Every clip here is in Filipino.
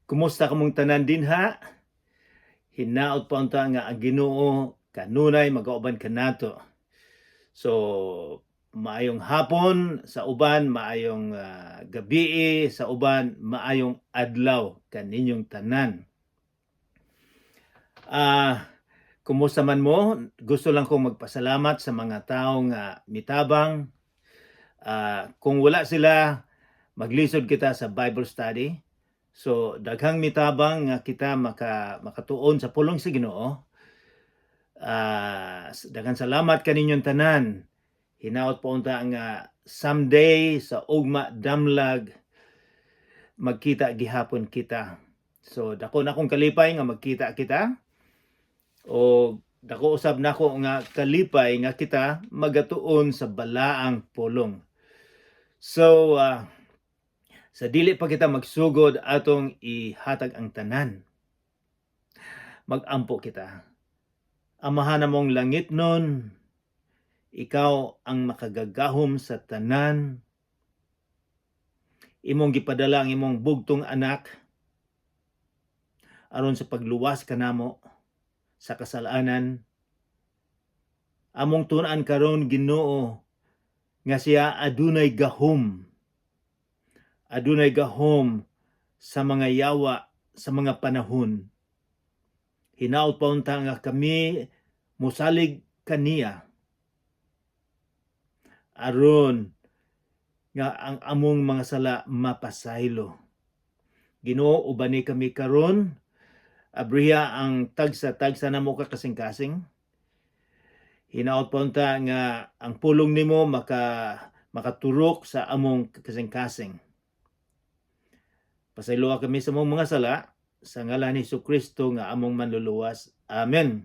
Kumusta kamong tanan dinha? Hinaot pa unta nga ang Ginoo kanunay magauban kanato. So maayong hapon sa uban, maayong gabi sa uban, maayong adlaw kaninyong tanan. Kumusta man mo? Gusto lang kong magpasalamat sa mga taong mitabang. Kung wala sila, maglisod kita sa Bible study. So daghang mitabang nga kita makatuon sa pulong sa Ginoo. Daghang salamat kaninyong tanan. Hinaot po unta nga someday sa ugma damlag magkita gihapon kita. So dako na akong kalipay nga magkita kita. O dako usab nako nga kalipay nga kita magatuon sa balaang pulong. So sa dili pa kita magsugod atong ihatag ang tanan, magampo kita. Amahan namong langit nun, ikaw ang makagagahom sa tanan. Imong gipadala ang imong bugtong anak aron sa pagluwas kanamo sa kasalanan. Among tun-an karon Ginoo nga siya adunay gahom. Adunay gahom sa mga yawa, sa mga panahon. Hinaot pa unta nga kami musalig kaniya aron nga ang among mga sala mapasaylo. Ginoo, ubani kami karon, abriha ang tagsa-tagsa namo ka kasing-kasing. Hinaot pa unta nga ang pulong nimo makaturok sa among kasing-kasing. Pasayloa kami sa among mga sala sa ngalan ni Jesucristo nga among manluluwas. Amen.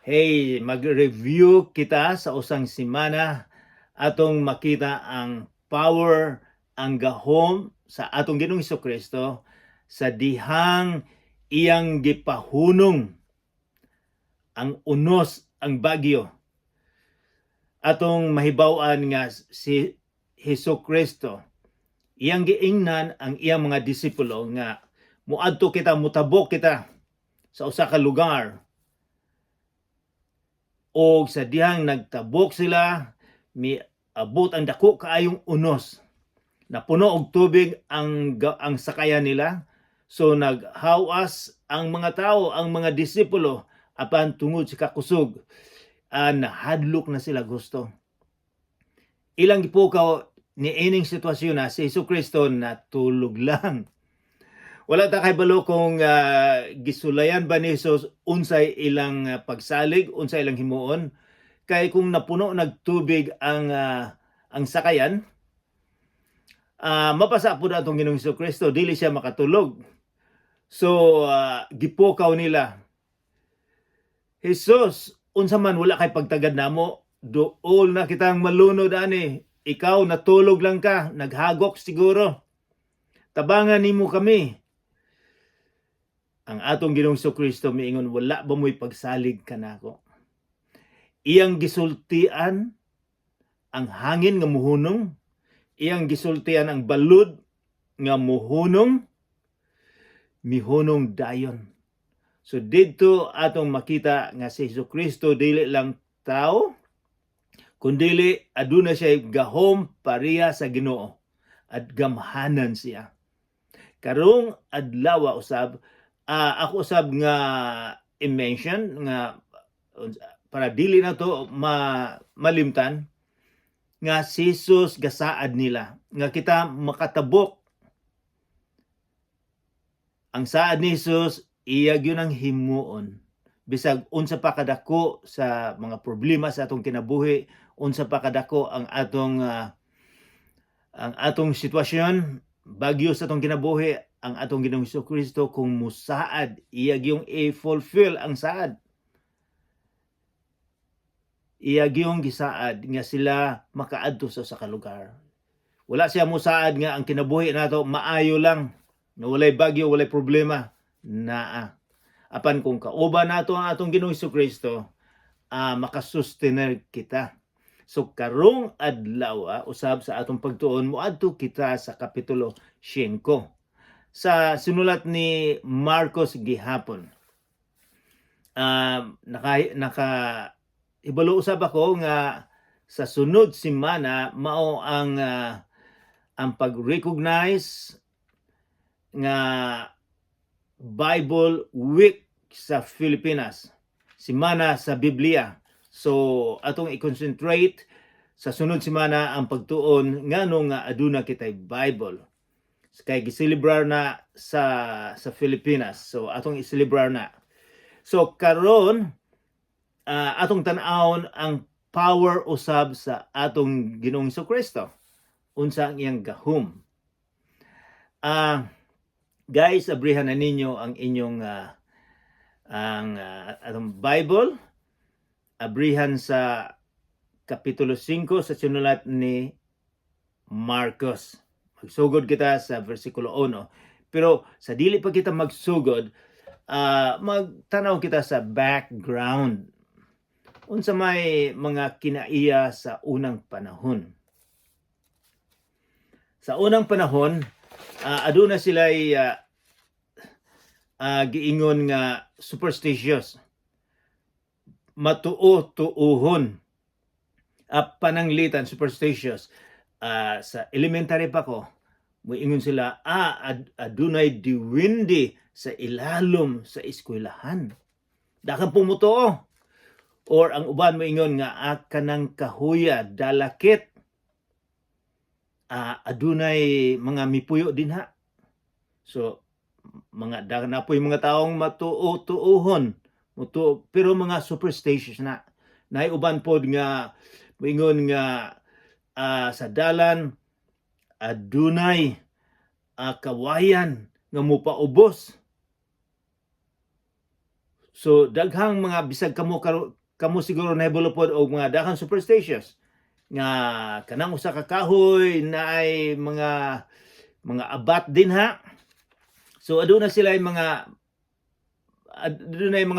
Hey, mag-review kita sa usang semana atong makita ang power, ang gahom sa atong Ginoong Jesucristo sa dihang iyang gipahunong ang unos, ang bagyo. Atong mahibaw-an nga si Jesucristo iyang giingnan ang iyang mga disipulo nga muadto kita, mutabok kita sa usa ka lugar. O sa dihang nagtabok sila, miabot ang dako kaayong unos. Napuno og tubig ang sakayan nila. So naghawas ang mga tao, ang mga disipulo apan tungod sa kakusog. Nahadlok na sila gusto. Ilang gipukaw ni ining sitwasyon na si Jesucristo natulog lang. Wala ta kay balo kung gisulayan ba ni Jesus unsay ilang pagsalig, unsay ilang himuon. Kay kung napuno nagtubig ang sakayan, mapasa po na itong Ginoong Jesucristo, dili siya makatulog. So gipukaw nila, Jesus, unsa man wala kay pagtagad namo, dool na kitang malunod ani. Ikaw natulog lang ka, naghagok siguro. Tabangan nimo kami. Ang atong Ginoong Jesucristo miingon, wala ba mo'y pagsalig kanako? Iyang gisultian ang hangin nga muhunong, iyang gisultian ang balud nga muhunong, mihunong dayon. So dito atong makita nga si Jesucristo dili lang tao, kundili aduna siya gahom pareha sa Ginoo at gamhanan siya. Karong adlaw usab, ako usab nga i-mention nga para dili na to malimtan nga si Jesus gasaad nila nga kita makatabok. Ang saad ni Jesus iyag yun ang himuon. Bisag unsa pa kadako sa mga problema sa atong kinabuhi, unsa pa kadako ang atong sitwasyon, bagyo sa atong kinabuhi, ang atong Ginoong Jesucristo kung musaad, iyag yung i-fulfill ang saad. Iyag yung gisaad nga sila makaadto sa kalugar. Wala siya musaad nga ang kinabuhi nato maayo lang, na walay bagyo, walay problema. Naa. Apan kung kauban nato ang atong Ginoong Jesucristo, makasustener kita. So karong adlaw usab sa atong pagtuon moadto kita sa kapitulo 5 sa sinulat ni Marcos gihapon. Naka ibalo usab ako nga sa sunod semana mao ang pag-recognize nga Bible Week sa Pilipinas, semana sa Biblia. So atong i-concentrate sa sunod semana ang pagtuon nganong nga aduna kitay Bible. Kay giselebrar na sa Pilipinas. So atong i-celebrar na. So karon atong tan-awon ang power usab sa atong Ginoong Kristo. Unsa ang iyang gahom. Guys, abrihan na ninyo ang inyong atong Bible. Abrihan sa Kapitulo 5 sa sinulat ni Marcos. Magsugod kita sa versikulo 1. Pero sa dili pa kita magsugod, magtanaw kita sa background. Unsa may mga kinaiya sa unang panahon. Sa unang panahon, aduna sila'y giingon nga superstitious. Matuo-tuuhon. Pananglitan, superstitious. Sa elementary pa ko, moingon sila, adunay diwindi sa ilalom sa eskwelahan. Dakan pumutuo. Or ang uban moingon nga, kanang kahuya, dalakit. Adunay mga mipuyo din ha. So, napoy mga taong matuo-tuuhon. Pero mga superstitious na. Naay uban pod nga, moingon nga, sa dalan adunay kawayan nga mopaubos. So daghang mga bisag kamo siguro nahibalo pod og mga daghang superstitious nga kanang usa ka kahoy naay mga abat din ha. So aduna sila mga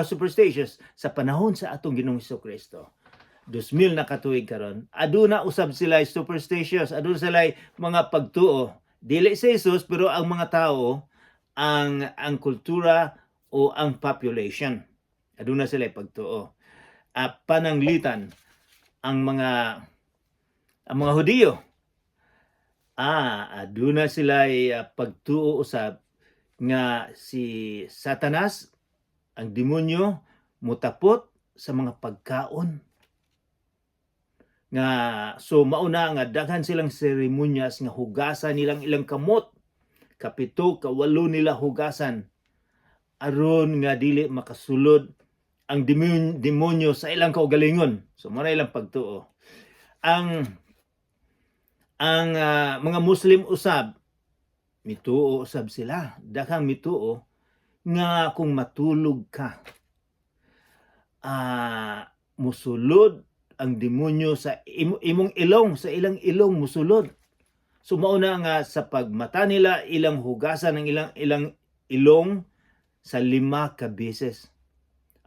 superstitious sa panahon sa atong Ginoong Kristo. 2000 na katuig karon, aduna usab sila superstitious, aduna sila mga pagtuo dili sa Jesus, pero ang mga tao ang kultura o ang population, aduna sila pagtuo. Pananglitan ang mga Hudiyo, aduna sila pagtuo usab nga si Satanas, ang demonyo, mutapot sa mga pagkaon. Nga so mauna nga daghan silang seremonyas nga hugasan nilang ilang kamot, 7 ka 8 nila hugasan aron nga dili makasulod ang demonyo sa ilang kaugalingon. So mao ilang pagtuo. Ang mga Muslim usab mituo usab sila, daghang mituo nga kung matulog ka musulod ang demonyo sa imong ilong, sa ilang ilong musulod. So mauna nga sa pagmata nila, ilang hugasan ang ilang ilong sa 5 ka beses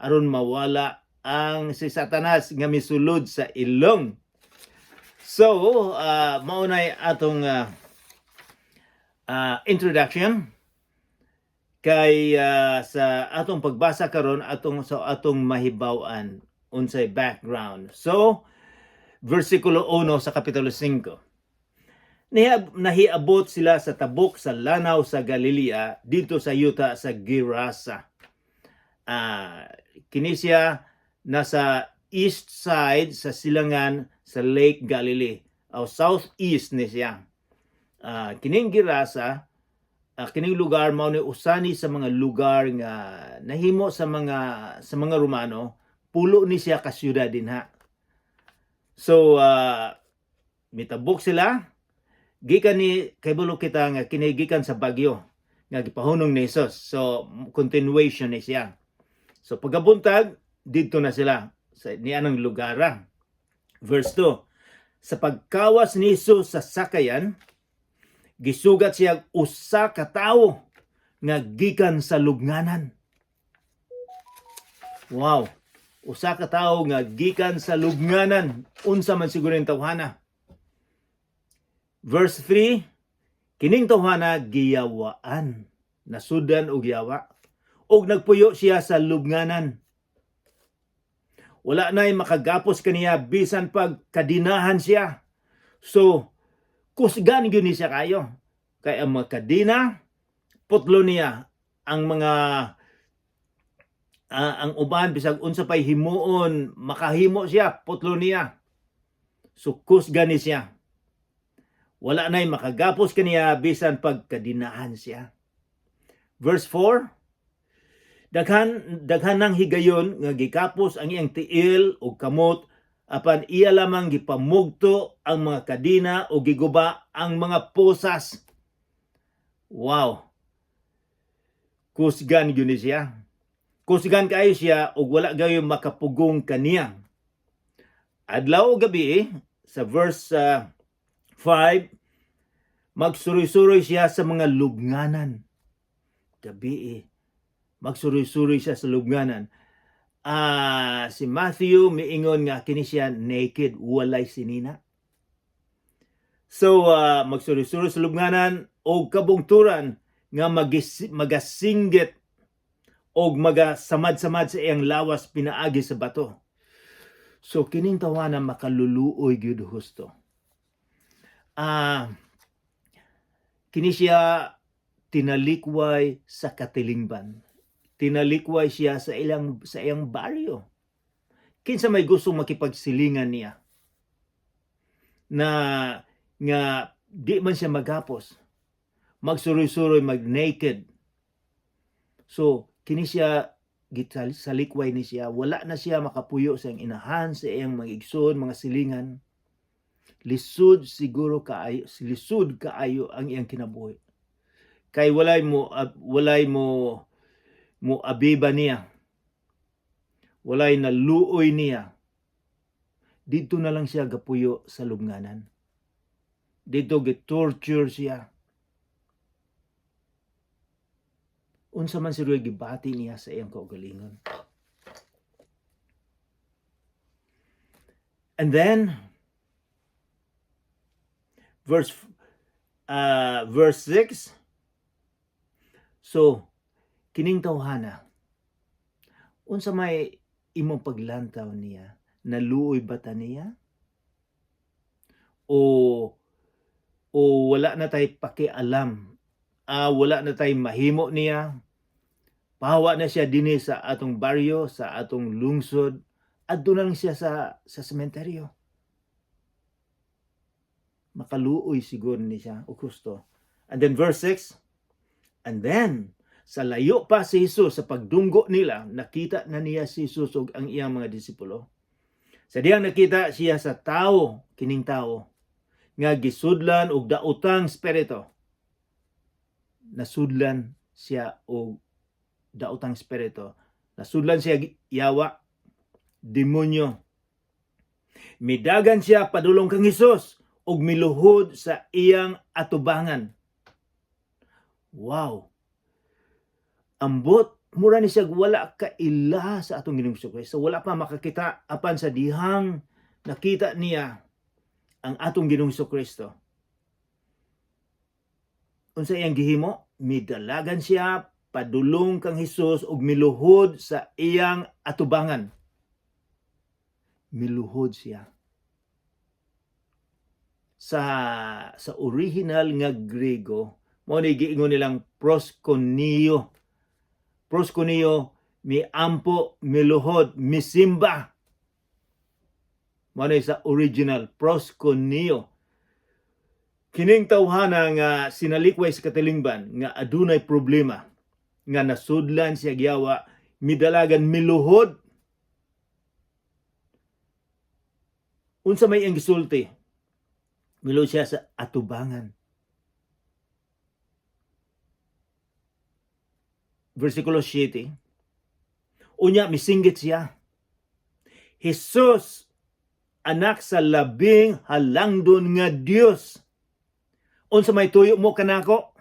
aron mawala ang si Satanas nga misulod sa ilong. So maunay atong introduction kay sa atong pagbasa karon atong mahibaw-an unsay background. So, versikulo 1 sa Kapitulo 5. Nahiabot sila sa tabok sa lanaw sa Galilea, dito sa yuta sa Gerasa. Kini siya nasa east side sa silangan sa Lake Galilee, o southeast ni siya. Kining Gerasa, kining lugar mao ni usani sa mga lugar nga nahimo sa mga Romano. Pulo ni siya ka syudad din ha. So mitabok sila gikan ni kaybulo kita nga kinigikan sa Bagyo nga gipahunong ni Jesus. So continuation ni siya. So pagabuntag didto na sila sa nianang lugar. Verse 2. Sa pagkawas ni Jesus sa sakayan, gisugat siya usa ka tawo nga gikan sa lubnganan. Wow. Usa ka tawo nga gikan sa lubnganan, unsa man siguro yung tawhana. Verse 3, kining tawhana giyawaan. nasudan og yawa, og nagpuyo siya sa lubnganan. Wala na'y makagapos kaniya bisan pag kadinahan siya. So, kusgan gyud ni siya kayo. Kay ang mga kadina, putlo niya ang mga ang uban bisag unsa pay himuon makahimo siya, putlo niya. So, kusgan ni siya. Wala na'y makagapos kaniya bisan pag kadinahan siya. Verse 4, daghan nang higayon nga gikapos ang iyang tiil o kamot apan iya lamang gipamugto ang mga kadina o giguba ang mga pusas. Wow. Kusgan gyud ni siya. Kusgan kaayo siya ug wala gayon makapugong kaniya. Adlaw o gabi sa verse 5, magsuroy-suroy siya sa mga lubnganan. Gabi magsuroy-suroy siya sa lubnganan. Si Matthew miingon nga kini siya naked, walay sinina. So magsuroy-suroy sa lubnganan o kabungturan nga magasinggit o magasamad-samad sa iyang lawas pinaagi sa bato. So kining tawanan makaluluoy gyud husto. Kini siya tinalikway sa katilingban. Tinalikway siya sa iyang baryo. Kinsa may gusto makipagsilingan niya na nga di man siya magapos, magsuroy-suroy, mag-naked. So kini siya gitsalikway ni siya, wala na siya makapuyo sa iyang inahan, sa iyang mga igsoon, mga silingan. Lisod kaayo ang iyang kinabuhi. Kay walay mo abiba niya. Walay na luoy niya. Dito na lang siya gapuyo sa lubnganan. Dito gi-torture siya. Unsa man siya gibati niya sa iyang kaugalingon. And then verse 6. So, kining tawhana, unsa may imong paglantaw niya, naluoy ba ta niya? O wala na tay pakialam, wala na tay mahimo niya, pahawa na siya dinhi sa atong baryo, sa atong lungsod, adto na lang siya sa sementeryo. Makaluoy siguro ni siya o gusto. And then verse 6, and then sa layo pa si Jesus, sa pagdunggo nila, nakita na niya si Jesus ug ang iyang mga disipulo. Sa diyang nakita siya sa tao, kining tao, nga gisudlan og daotang espiritu. Nasudlan siya og daotang espiritu. Nasudlan siya yawa, demonyo. Midagan siya padulong kang Jesus og miluhod sa iyang atubangan. Wow. Ambot, mura ni siya wala kaila sa atong Ginoong Kristo. Wala pa makakita apan sa dihang nakita niya ang atong Ginoong Kristo. Unsa iyang gihimo? Midalagan siya padulong kang Hesus og miluhod sa iyang atubangan. Miluhod siya. Sa original nga Grego, mo ni giingon nilang proskuneo. Proskuneo, miampo, miluhod, misimba. Mo ni sa original proskuneo. Kining tawhana nga sinalikway sa katilingban nga adunay problema, nga nasudlan siya giyawa, midalagan miluhod. Unsa may ang gisulti? Miluhod siya sa atubangan. Versikulo 7. Unya misinggit siya. Jesus, anak sa labing halangdon nga Dios. Unsa may tuyo mo kanako?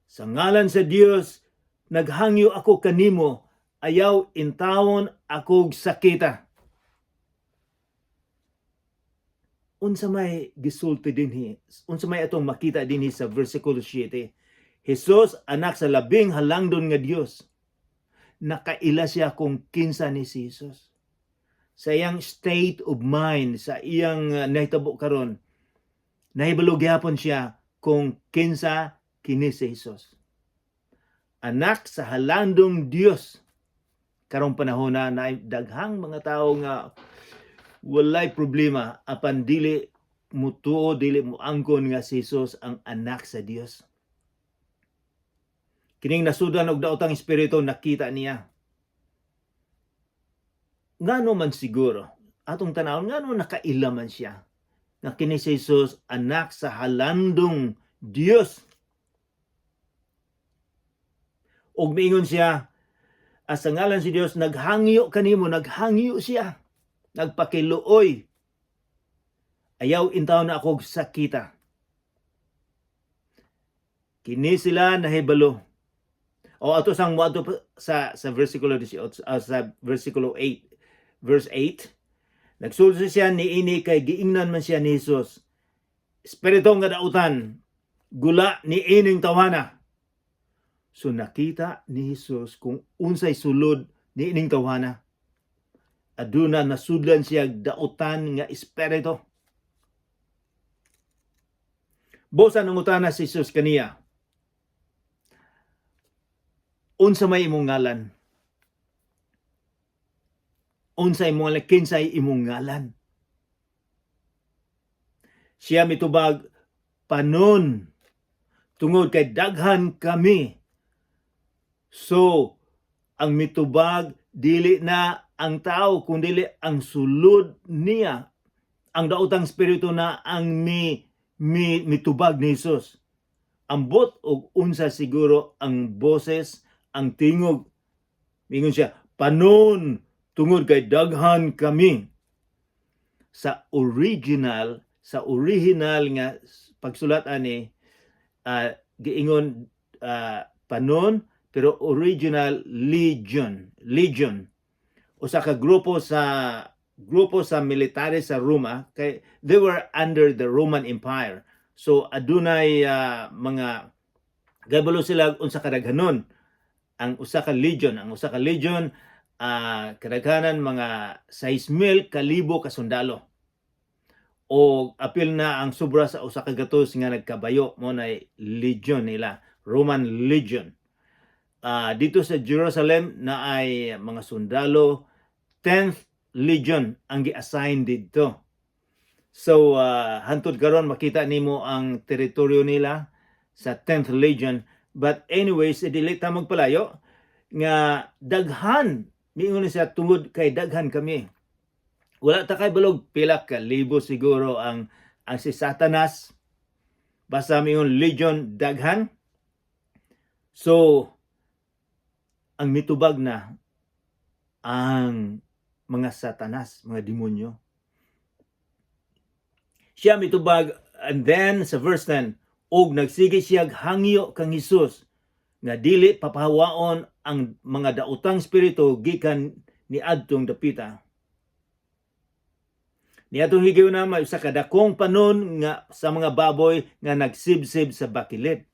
Sa ngalan sa Dios, naghangyo ako kanimo, ayaw intawon akog sakita. Unsa may gisulti dinhi, unsa may atong makita dinhi sa versikulo 7. Jesus anak sa labing halangdon nga Dios. Nakaila siya kung kinsa ni si Jesus. Sa iyang state of mind, sa iyang nahitabo karon, nahibalo gyapon siya kung kinsa kini si Jesus. Anak sa halandong Dios. Karong panahon na daghang mga tao nga walay problema apan dili mutuo, dili mo angkon nga si Jesus ang anak sa Dios. Kining nasudan og daotang espiritu nakita niya. Ngano man siguro atong tanawon ngano nakaila man siya nga kini si Jesus anak sa halandong Dios. Og miingon siya, sa ngalan si Dios naghangyo kanimo, naghangyo siya, nagpakiluoy. Ayaw intaw na ako sakita. Kini sila nahibalo. O ato sang moadto sa versikulo 18, sa versikulo 8, verse 8. Nagsulso siya niini kay giingnan man siya ni Jesus. Espiritu nga dautan, gula ni ining tawana. So nakita ni Jesus kung unsay sulod ni ining tawana. Aduna nasudlan siya dautan nga espiritu. Bosa nangutana si Jesus kaniya, unsa may imong ngalan? Unsay imong ngalan? Kinsay imong ngalan? Siya mitubag, panon, tungod kay daghan kami. So, ang mitubag, dili na ang tao, kundi ang sulod niya. Ang daotang espiritu na ang mitubag ni Jesus. Ambot og unsa siguro ang boses, ang tingog. Mingon siya, panon, tungod kay daghan kami. Sa original nga pagsulat ani, giingon panon, pero original legion. Usa ka grupo sa military sa Roma, kay they were under the Roman Empire. So adunay mga gabalo sila unsa kadaghanon. Ang usa ka legion kadaghanan mga 6,000 kalibo ka sundalo. O apil na ang sobra sa usa ka gatos nga nagkabayo mo na legion nila, Roman legion. Dito sa Jerusalem na ay mga sundalo, 10th Legion ang gi-assign dito. So hantod karon makita nimo ang teritoryo nila sa 10th Legion. But anyways, dili ta magpalayo nga daghan, miingon siya tungod kay daghan kami. Wala ta kay balog pila ka libo siguro ang si Satanas. Basta miingon Legion daghan. So ang mitubag na ang mga Satanas, mga demonyo. Siya mitubag, and then sa verse 10, og nagsige siya hangyo kang Hesus nga dili papahawaon ang mga daotang espiritu gikan ni adtong dapita. Ni atong higayon na may usa ka dakong panon nga sa mga baboy nga nagsibsib sa bakilid.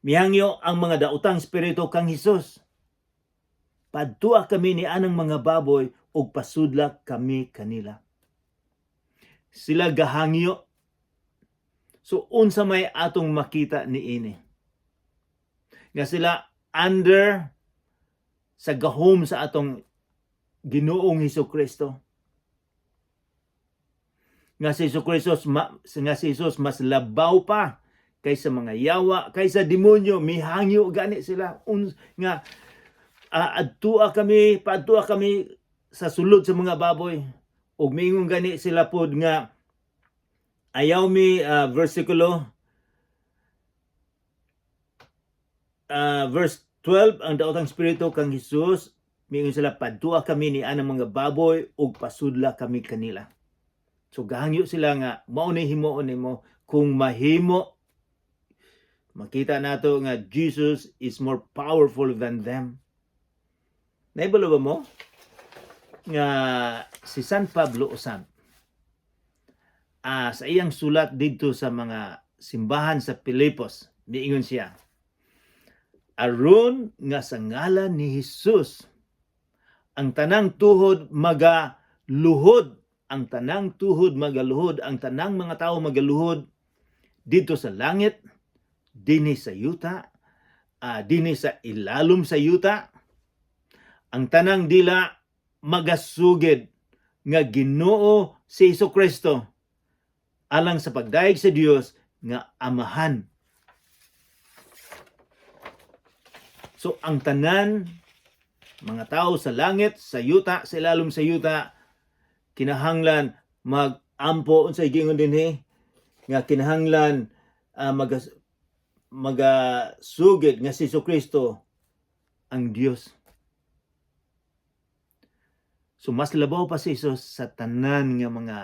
Mihangyo ang mga daotang espiritu kang Hesus. Padtua kami ni anang mga baboy ug pasudlak kami kanila. Sila gahangyo. So unsa may atong makita niini? Nga sila under sa gahom sa atong Ginoong Hesukristo. Nga si Jesus mas labaw pa kaysa mga yawa, kaysa demonyo, mihangyo gani sila nga paadtua kami sa sulod sa mga baboy. Ug miingon gani sila pod nga ayaw mi versikulo verse 12, ang daotang espiritu kang Hesus, miingon sila padtua kami ni anang mga baboy ug pasudla kami kanila. So gahangyo sila nga mao ni himuon nimo kung mahimo. Makita nato nga Jesus is more powerful than them. Naibalo ba mo? Nga si San Pablo usab sa iyang sulat dito sa mga simbahan sa Pilipos, miingon siya, aron nga sa ngalan ni Hesus ang tanang tuhod magaluhod, ang tanang tuhod magaluhod, ang tanang mga tao magaluhod dito sa langit, dinhi sa yuta, dinhi sa ilalom sa yuta, ang tanang dila magasugid nga Ginoo si Hesukristo alang sa pagdaig sa Dios nga Amahan. So ang tanan mga tao sa langit, sa yuta, sa ilalom sa yuta, kinahanglan mag-ampo unsay giingon dinhi nga kinahanglan magasugid nga si Jesucristo ang Dios. So mas labaw pa si Jesus sa tanan nga mga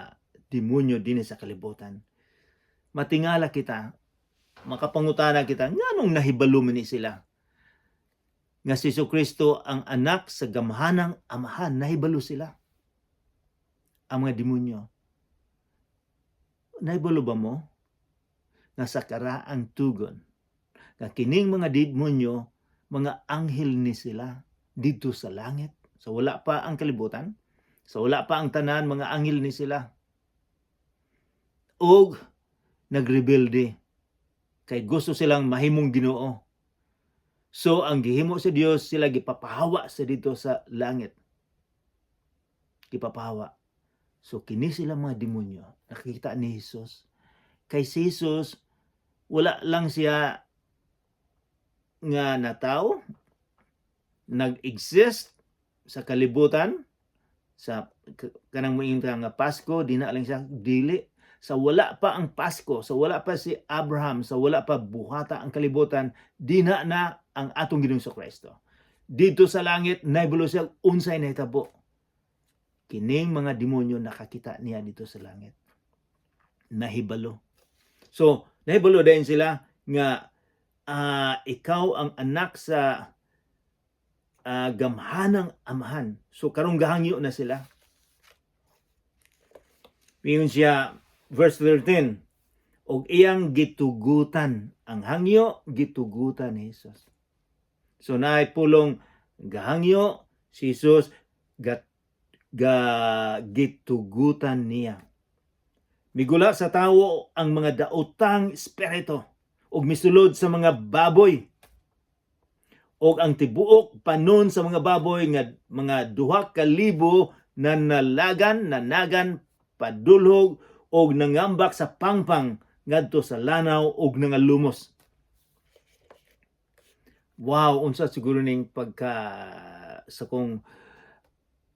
demonyo dinhi sa kalibutan. Matingala kita, makapangutana kita, nganong nahibalo man ni sila? Nga si Jesucristo ang anak sa gamhanang Amahan, nahibalo sila. Ang mga demonyo. Nahibalo ba mo? Nga sa karaang tugon. Nga kining mga demonyo, mga anghel ni sila dito sa langit. So wala pa ang kalibutan. So wala pa ang tanan, mga anghel ni sila. Og nagrebelde. Kay gusto silang mahimong Ginoo. So, ang gihimo sa Dios sila gipapahawa sa dito sa langit. Gipapahawa. So, kini sila mga demonyo. Nakikita ni Jesus. Kay si Jesus, wala lang siya nga natao, nag-exist sa kalibutan, sa kanang moingon nga Pasko, di na lang siya dili. Sa wala pa ang Pasko, sa wala pa si Abraham, sa wala pa buhata ang kalibutan, di na ang atong Ginoong Jesucristo. Dito sa langit, nahibalo siya unsay nahitabo. Kining mga demonyo nakakita niya dito sa langit. Nahibalo. So, nahibalo din sila nga ikaw ang anak sa gamhanang Amahan. So, karong gahangyo na sila. Pingon siya, verse 13, og iyang gitugutan, ang hangyo, gitugutan ni Jesus. So, naay pulong gahangyo, si Jesus, gitugutan niya. Migula sa tawo ang mga daotang espiritu, og misulod sa mga baboy, og ang tibuok panon sa mga baboy nga mga 2,000 na nanagan, padulhog, og nangambak sa pangpang ngadto sa lanaw og nangalumos. Wow, unsa siguro ning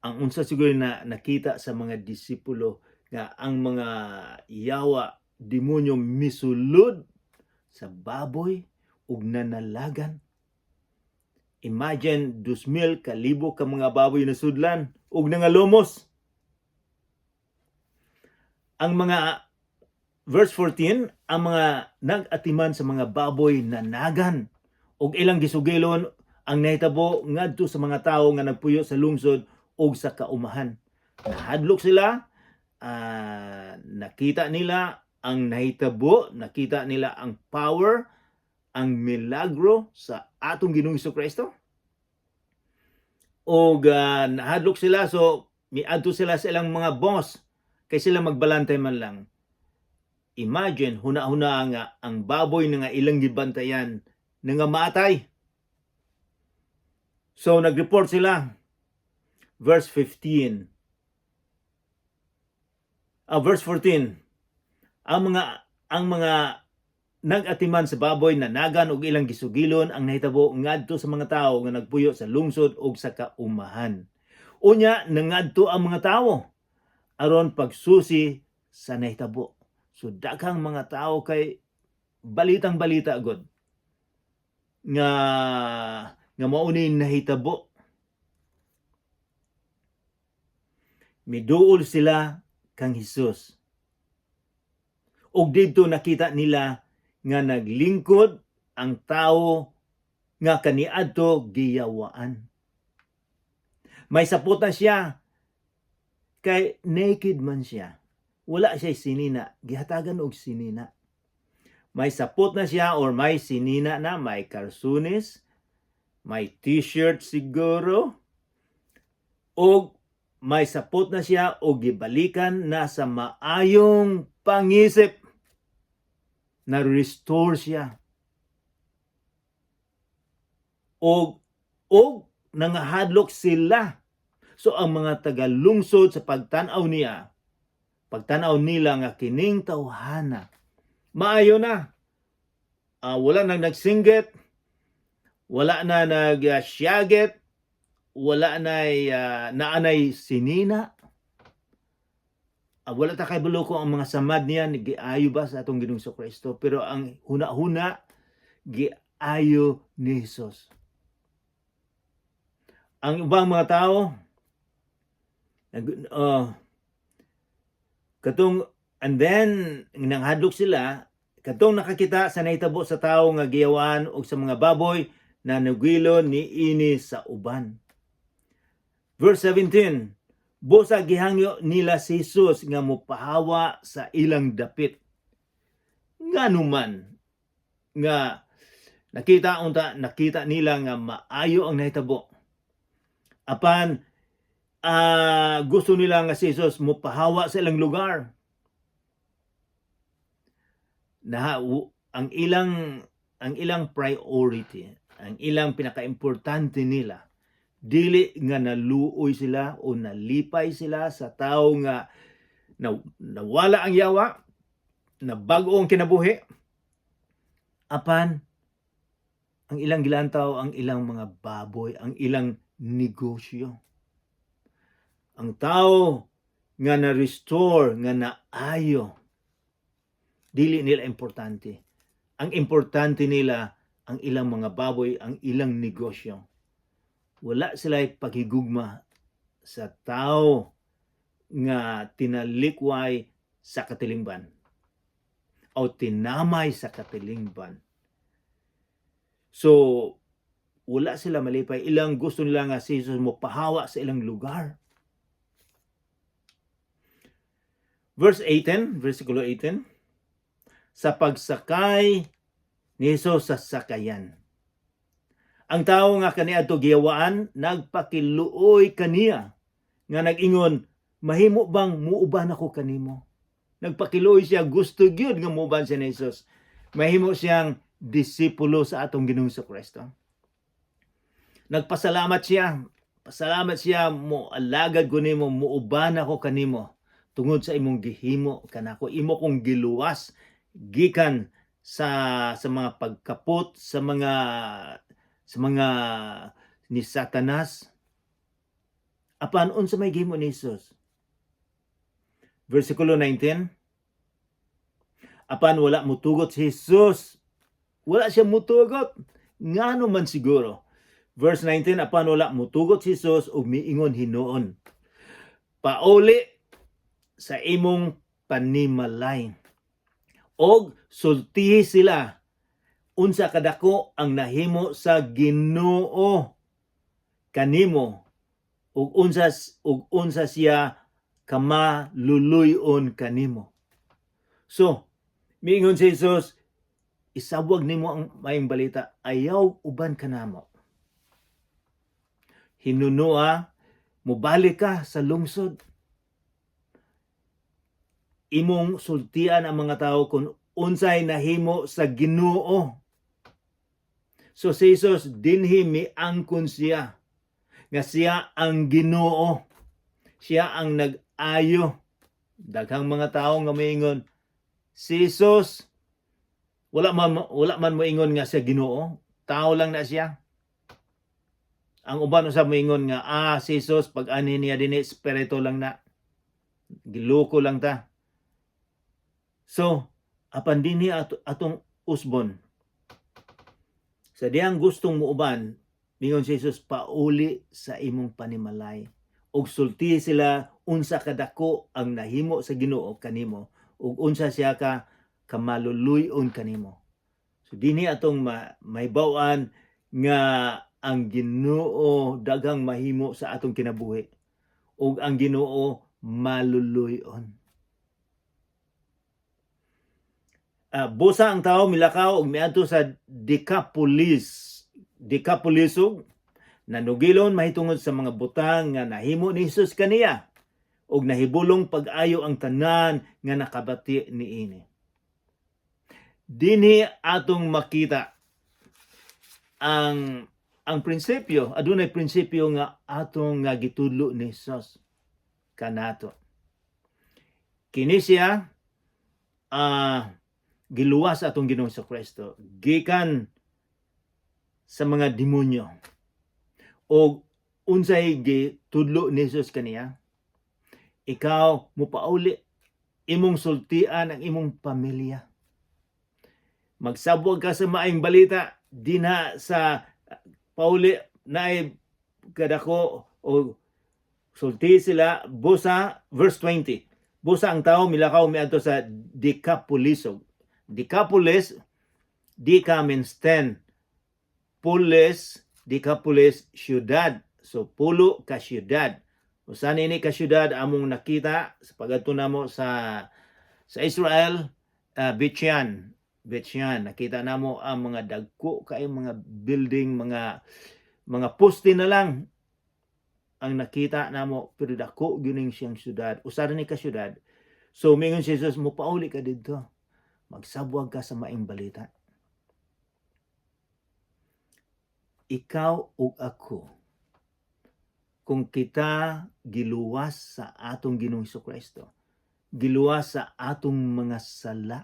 ang unsa siguro na nakita sa mga disipulo nga ang mga yawa demonyo misulod sa baboy ug nanalagan. Imagine 2,000 ka mga baboy na sudlan ug nangalumos. Ang mga verse 14, ang mga nag-atiman sa mga baboy nanagan ug ilang gisugilon ang nahitabo ngadto sa mga tawo nga nagpuyo sa lungsod ug sa kaumahan. Nahadlok sila, nakita nila ang nahitabo, nakita nila ang power, ang milagro sa atong Ginoong Jesucristo. Og nahadlok sila, so miadto sila sa ilang mga boss kay sila magbalantay man lang. Imagine, huna-huna nga ang baboy na nga ilang gibantayan na nga matay. So, nag-report sila. Verse 15. Verse 14. Ang mga nag-atiman sa baboy na nagan og ilang gisugilon ang nahitabo ngadto sa mga tawo nga nagpuyo sa lungsod ug sa kaumahan. Unya, nangadto ang mga tawo aron pagsusi sa nahitabo. So daghang mga tao kay balitang-balita gud nga mao ni nahitabo. Miduol sila kang Hesus. Og didto nakita nila nga naglingkod ang tawo nga kaniadto giyawaan. May sapot na siya kay naked man siya. Wala siya sinina. Gihatagan og sinina. May sapot na siya or may sinina na, may karsunis, may t-shirt siguro, o may sapot na siya o gibalikan na sa maayong pangisip, na restore siya. Og nangahadlok sila. So ang mga tagalungsod sa pagtanaw nila nga kining tawhana, maayo na. Wala nang nagsinggit, wala na nagsyagit, wala na naanay sinina. Wala ta kay buloko ang mga samad niya, giayo ba sa atong Ginoong Kristo? Pero ang huna-huna, giayo ni Jesus. Ang ibang mga tao, and then, nanghadlok sila, katong nakakita sa nahitabo sa tao nga giyawan o sa mga baboy na nagwilo ni ini sa uban. Verse 17, busa gihangyo nila si Jesus nga mopahawa sa ilang dapit. Nganuman nga nakita nila nga maayo ang nahitabo. Apan gusto nila nga si Jesus mopahawa sa ilang lugar. Ang ilang priority, ang ilang pinakaimportante nila, dili nga naluoy sila o nalipay sila sa tao nga nawala ang yawa, na bag-o ang kinabuhi. Apan ang ilang gilantaw, ang ilang mga baboy, ang ilang negosyo. Ang tao nga na-restore, nga naayo, dili nila importante. Ang importante nila ang ilang mga baboy, ang ilang negosyo. Wala sila paghigugma sa tao nga tinalikway sa katilingban o tinamay sa katilingban. So, wala sila malipay. Ilang gusto nila nga si Jesus mo pahawa sa ilang lugar. Versikulo 18, sa pagsakay ni Jesus sa sakayan. Ang tao nga kaniadto giyawaan, nagpakiluoy kaniya, nga nag-ingon, mahimo bang muuban ako kanimo? Nagpakiluoy siya, gusto gyud nga muuban siya ni Jesus. Mahimo siyang disipulo sa atong Ginoong Kristo. Nagpasalamat siya. Pasalamat siya, mo alagad ko nimo, muuban ako kanimo. Tungod sa imong gihimo kanako, imo kong giluwas gikan sa mga pagkapot, sa mga ni Satanas. Apan unsa may gihimo ni Jesus? Versikulo 19, apan wala mutugot si Jesus. Wala siya mutugot. Ngano man siguro. Verse 19, apan wala mutugot si Jesus ug miingon hinuon, pauli sa imong panimalay. Og sultihi sila unsa kadako ang nahimo sa Ginoo kanimo, ug unsa siya kamaluluyon kanimo. So, miingon si Jesus, isabwag nimo ang mayong balita, ayaw uban kanamo. Hinunua, mubalik ka sa lungsod. Imong sultian ang mga tao kung unsay nahimo sa Ginoo. So si Jesus dinhi miangkon siya nga siya ang Ginoo. Siya ang nag-ayo. Daghang mga tao nga moingon, si Jesus wala man moingon nga siya Ginoo, tao lang na siya. Ang uban usab moingon nga si Jesus pag ani niya dinhi espiritu lang na. Giloko lang ta. So, apan dinhi atong usbon. Sa diyang gustong muuban, mingon si Jesus, pauli sa imong panimalay. Og sulti sila unsa kadako ang nahimo sa Ginoo kanimo, ug unsa siya ka kamaluluyon kanimo. So dinhi atong mahibaw-an nga ang Ginoo daghang mahimo sa atong kinabuhi, ug ang Ginoo maluluyon. Busa ang tao milakaw og miadto sa Decapolis. dikapulisog, nanugilon mahitungod sa mga butang nga nahimo ni Jesus kaniya, ug nahibulong pag-ayo ang tanan nga nakabati niini. Dinhi atong makita ang prinsipyo, adunay prinsipyo nga atong nga gitudlo ni Jesus kanato. Kini siya giluwas atong Ginoong Kristo gikan sa mga demonyo. O unsay gitudlo ni Jesus kaniya, ikaw mupauli imong sultian ang imong pamilya. Magsabwag ka sa maayong balita dinha sa pauli naay kadako o sulti sila busa verse 20. Busa ang tao milakaw miadto sa dikapulisog. Dikapulis, dika means 10. Pulis, dikapulis, syudad. So pulo ka syudad. Usan ini ka syudad among nakita sa pagadto namo sa Israel, Betyan. Nakita namo ang mga dagko kay mga building, mga poste na lang ang nakita namo, pero dako gining siyang syudad. Usa ni ka syudad. So mingon si Jesus, mupauli ka didto. Magsabwag ka sa maayong balita. Ikaw ug ako, kung kita giluwas sa atong Ginoong Kristo, giluwas sa atong mga sala,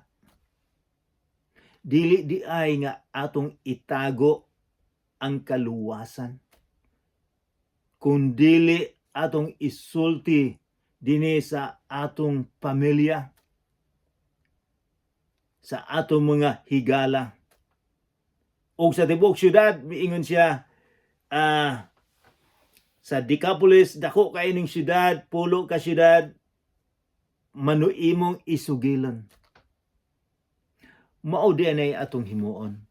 dili di ay nga atong itago ang kaluwasan, kundili atong isulti dinhi sa atong pamilya, sa atong mga higala. O sa tibok syudad, miingon siya, sa Decapolis, dako kay ning syudad, pulo ka syudad, manuimong isugilan. Mao di anay atong himuon.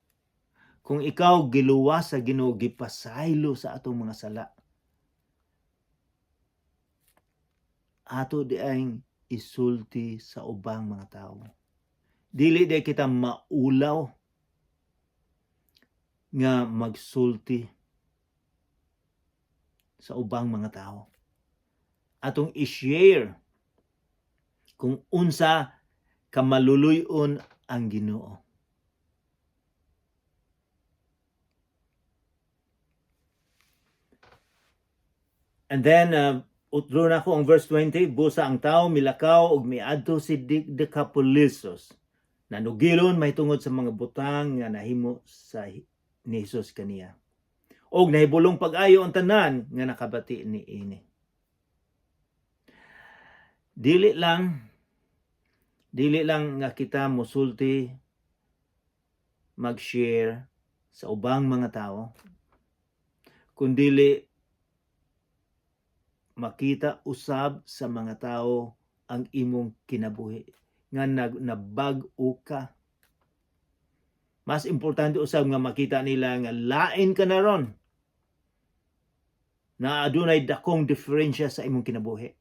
Kung ikaw giluwas sa Ginoo, gipasaylo sa atong mga sala, ato di ay isulti sa ubang mga tao. Dili di kita maulaw nga magsulti sa ubang mga tao. Atong i-share kung unsa kamaluluyon ang Ginoo. And then, utro na ko ang verse 20, busa ang tao milakaw ug miadto si Decapolisos. Nanugilon mahitungod sa mga butang nga nahimo sa ni Jesus kaniya. Og nahibulong pag-ayo ang tanan nga nakabati niini. Dili lang nga kita mosulti, mag-share sa ubang mga tao, kundili makita usab sa mga tao ang imong kinabuhi nga nabag-o ka. Mas importante usab nga makita nila nga lain ka na ron, na adunay dakong diferensya sa imong kinabuhi.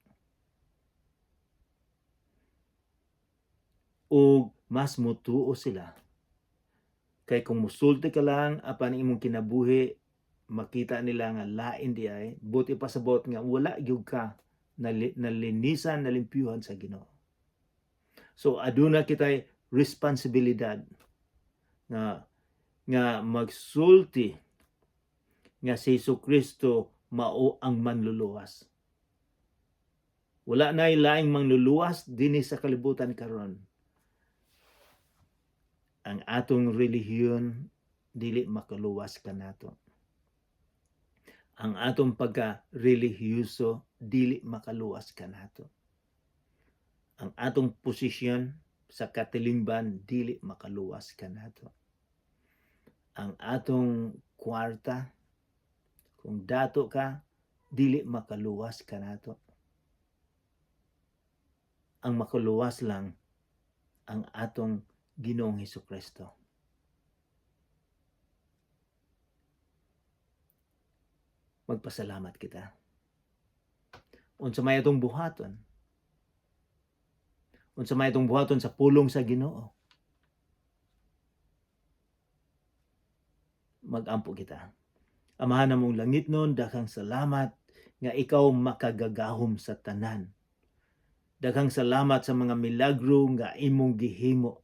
O mas mutuo sila. Kay kung musulti ka lang apan imong kinabuhi, makita nila nga lain di ay, buti pa sabot nga wala gyud ka nalinisan, nalimpyuhan sa Ginoo. So aduna kitay responsibilidad nga magsulti nga si Jesucristo mao ang manluluwas. Wala na laing manluluwas dinhi sa kalibutan karon. Ang atong relihiyon dili makaluwas kanato. Ang atong pagka-relihiyoso dili makaluwas kanato. Ang atong posisyon sa katilingban dili makaluwas kanato. Ang atong kwarta, kung dato ka, dili makaluwas kanato. Ang makaluwas lang ang atong Ginoong Hesukristo. Magpasalamat kita. Unsa may atong buhaton? Unsa may atong buhaton sa pulong sa Ginoo? magampo kita. Amahan namong langit nun, daghang salamat nga ikaw makagagahom sa tanan. Daghang salamat sa mga milagro nga imong gihimo.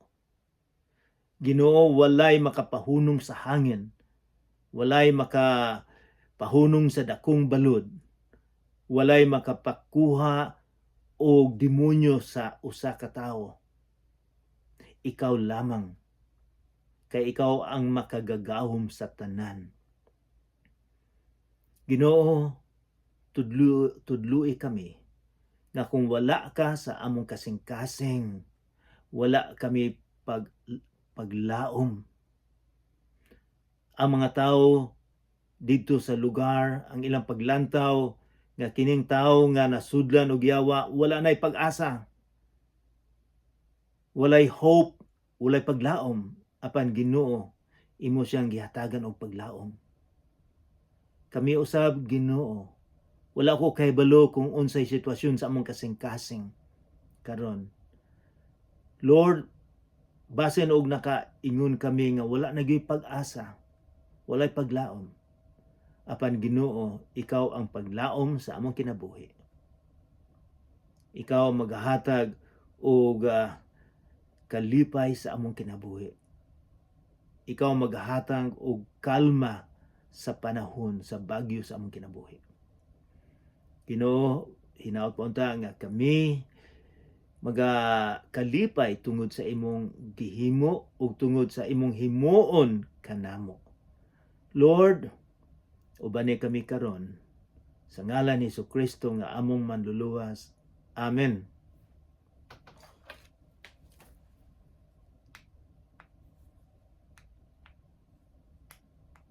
Ginoo, walay makapahunong sa hangin, walay makapahunong sa dakong balod, walay makapakuha og demonyo sa usa ka tawo. Ikaw lamang, kay ikaw ang makagagahom sa tanan. Ginoo, tudloi kami na kung wala ka sa among kasing-kasing, wala kami paglaom. Ang mga tao dito sa lugar, ang ilang paglantaw, nga kining tao nga nasudlan og yawa, wala na'y pag-asa. Walay hope, walay paglaom. Apan Ginoo, imo siyang gihatagan og paglaom. Kami usab, Ginoo, wala ko kahibalo kung unsay sitwasyon sa among kasing-kasing karon. Lord, basin og nakaingon kami nga wala na gyud pag-asa, walay paglaom. Apan Ginoo, ikaw ang paglaom sa among kinabuhi. Ikaw maghatag og kalipay sa among kinabuhi. Ikaw maghatag og kalma sa panahon sa bagyo sa among kinabuhi. Ginoo, hinaot po unta nga kami magakalipay tungod sa imong gihimo ug tungod sa imong himuon kanamo. Lord, ubani kami karon sa ngalan ni Jesucristo nga among manluluwas. Amen.